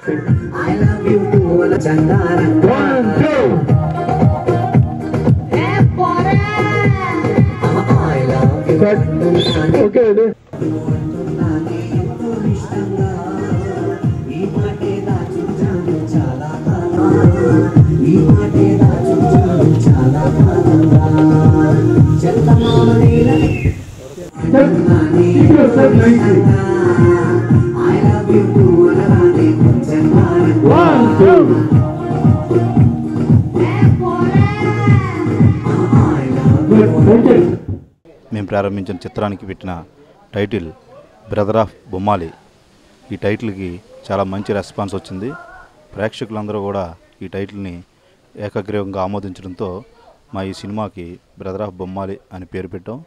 I love you పూల చందారం 1 2 ఏ పోరే I love you okay ఇది ఈ మాటే దాచుంచాను చాలా ఈ మాటే దాచుంచాను చాలా చందమామనేల I love you పూల రాణి చందారం 1 2 మేము ప్రారంభించిన చిత్రానికి పెట్టిన టైటిల్ బ్రదర్ ఆఫ్ బొమ్మాలి. ఈ టైటిల్కి చాలా మంచి రెస్పాన్స్ వచ్చింది. ప్రేక్షకులందరూ కూడా ఈ టైటిల్ని ఏకగ్రీవంగా ఆమోదించడంతో మా ఈ సినిమాకి బ్రదర్ ఆఫ్ బొమ్మాలి అని పేరు పెట్టాం.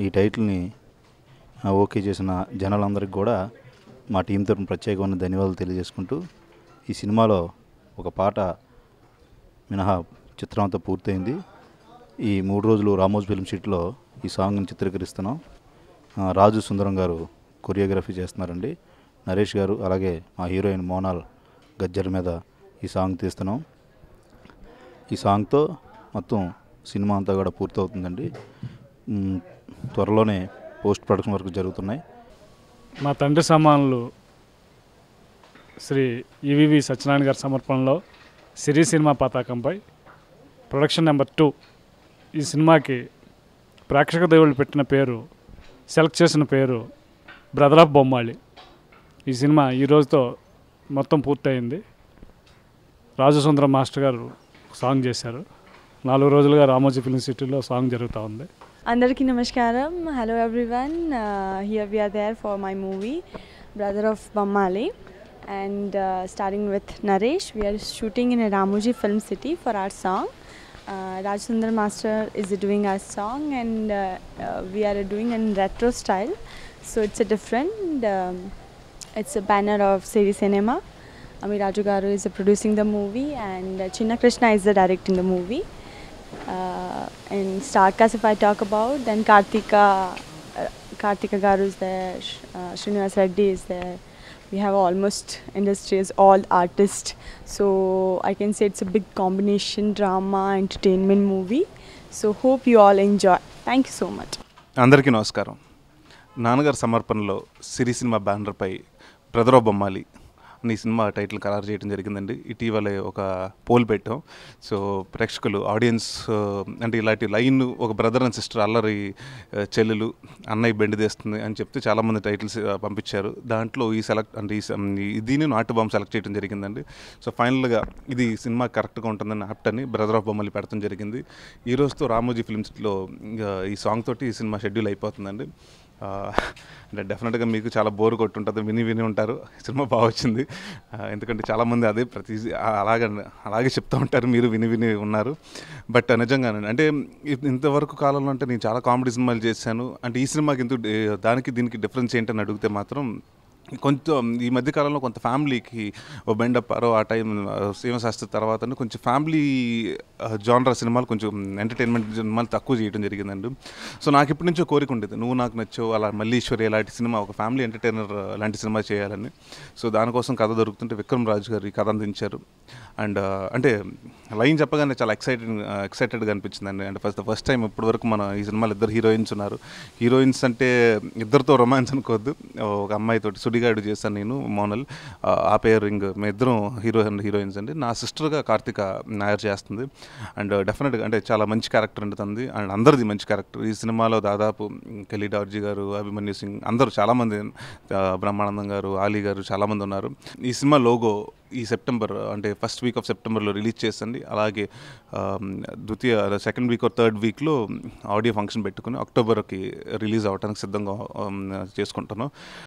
ఈ టైటిల్ని ఓకే చేసిన జనాలందరికీ కూడా మా టీం తరపున ప్రత్యేకమైన ధన్యవాదాలు తెలియజేసుకుంటూ, ఈ సినిమాలో ఒక పాట మినహా చిత్రం అంతా పూర్తయింది. ఈ 3 రోజులు రామోజీ ఫిల్మ్ సిటీలో ఈ సాంగ్ని చిత్రీకరిస్తున్నాం. రాజు సుందరం గారు కొరియోగ్రఫీ చేస్తున్నారండి. నరేష్ గారు అలాగే మా హీరోయిన్ మోనాల్ గజ్జల మీద ఈ సాంగ్ తీస్తున్నాం. ఈ సాంగ్తో మొత్తం సినిమా అంతా కూడా పూర్తవుతుందండి. త్వరలోనే పోస్ట్ ప్రొడక్షన్ వర్క్ జరుగుతున్నాయి. మా తండ్రి సమానులు శ్రీ ఈవీవి సత్యనారాయణ గారి సమర్పణలో సిరి సినిమా పతాకంపై ప్రొడక్షన్ నెంబర్ 2 ఈ సినిమాకి ప్రేక్షక దేవుళ్ళు పెట్టిన పేరు, సెలెక్ట్ చేసిన పేరు బ్రదర్ ఆఫ్ బొమ్మాళి. ఈ సినిమా ఈ రోజుతో మొత్తం పూర్తయింది. రాజసుందరం మాస్టర్ గారు సాంగ్ చేశారు. 4 రోజులుగా రామోజీ ఫిల్మ్ సిటీలో సాంగ్ జరుగుతూ ఉంది. Andariki namaskaram. Hello everyone. Here we are there for my movie Brother of Bommali, and starting with Naresh, we are shooting in a Ramoji Film City for our song. Raj Sundar Master is doing our song, and we are doing in retro style, so it's a different it's a banner of Siri Cinema. Ami Raju garu is producing the movie, and Chinna Krishna is directing the movie. In star cast, if I talk about, then Kartika garu is there, Srinivas Reddy is there. We have almost industries, all artists, so I can say it's a big combination drama entertainment movie, so hope you all enjoy. Thank you so much. అందరికీ నమస్కారం. నాన్నగారి సమర్పణలో సిరి cinema బ్యానర్పై brother of బొమ్మాలి ఈ cinema title ఖరారు చేయడం జరిగిందండి. ఇటీవలే ఒక పోల్ పెట్టాం. సో ప్రేక్షకులు, ఆడియన్స్ అంటే ఇలాంటి లైన్ ఒక బ్రదర్ అండ్ సిస్టర్ అల్లరి చెల్లెలు అన్నయ్య బెండి తీస్తుంది అని చెప్తే చాలామంది టైటిల్స్ పంపించారు. దాంట్లో ఈ సెలెక్ట్ అంటే దీన్ని నాటు బాంబు సెలెక్ట్ చేయడం జరిగిందండి. సో ఫైనల్గా ఇది సినిమా కరెక్ట్గా ఉంటుందని యాప్ట్ అని బ్రదర్ ఆఫ్ బొమ్మలి పెడతాం జరిగింది. ఈ రోజుతో రామోజీ ఫిల్మ్స్లో ఈ సాంగ్ తోటి ఈ సినిమా షెడ్యూల్ అయిపోతుందండి. అంటే డెఫినెట్గా మీకు చాలా బోర్ కొట్టుంటుంది, విని ఉంటారు. సినిమా బాగా వచ్చింది, ఎందుకంటే చాలామంది అదే అలాగే చెప్తూ ఉంటారు, మీరు విని ఉన్నారు. బట్ నిజంగానే అంటే ఇంతవరకు కాలంలో అంటే నేను చాలా కామెడీ సినిమాలు చేశాను. అంటే ఈ సినిమాకి దానికి దీనికి డిఫరెన్స్ ఏంటని అడిగితే మాత్రం కొంచెం ఈ మధ్యకాలంలో కొంత ఫ్యామిలీకి ఓ బెండప్పారో ఆ టైం శ్రీమశాస్త్రి తర్వాత కొంచెం ఫ్యామిలీ జానరా సినిమాలు, కొంచెం ఎంటర్టైన్మెంట్ సినిమాలు తక్కువ చేయడం జరిగిందండి. సో నాకు ఇప్పటి నుంచో కోరిక ఉండేది, నువ్వు నాకు నచ్చావు, అలా మల్లీశ్వరి ఇలాంటి సినిమా, ఒక ఫ్యామిలీ ఎంటర్టైనర్ లాంటి సినిమా చేయాలని. సో దానికోసం కథ దొరుకుతుంటే విక్రమ్ రాజు గారు ఈ కథ అందించారు. అండ్ అంటే లైన్ చెప్పగానే చాలా ఎక్సైటెడ్గా అనిపించిందండి. అంటే ఫస్ట్ టైం ఇప్పటి వరకు మన ఈ సినిమాలో 2 హీరోయిన్స్ ఉన్నారు. హీరోయిన్స్ అంటే ఇద్దరితో రొమాన్స్ అనుకోవద్దు, ఒక అమ్మాయితోటి సుడిగాడు చేశాను నేను, మోనల్, ఆ పేరు మీ ఇద్దరం హీరోయిన్స్ అండి. నా సిస్టర్గా కార్తిక నాయర్ చేస్తుంది. అండ్ డెఫినెట్గా అంటే చాలా మంచి క్యారెక్టర్ అండి తనది, అండ్ అందరిది మంచి క్యారెక్టర్. ఈ సినిమాలో దాదాపు కెలి డార్జీ గారు, అభిమన్యు సింగ్, అందరూ చాలామంది, బ్రహ్మానందం గారు, ఆలీ గారు, చాలామంది ఉన్నారు. ఈ సినిమా లోగో ఈ సెప్టెంబర్ అంటే ఫస్ట్ వీక్ ఆఫ్ సెప్టెంబర్లో రిలీజ్ చేస్తుంది. అలాగే సెకండ్ వీక్ ఆర్ థర్డ్ వీక్లో ఆడియో ఫంక్షన్ పెట్టుకుని అక్టోబర్కి రిలీజ్ అవ్వడానికి సిద్ధంగా చేసుకుంటున్నాం.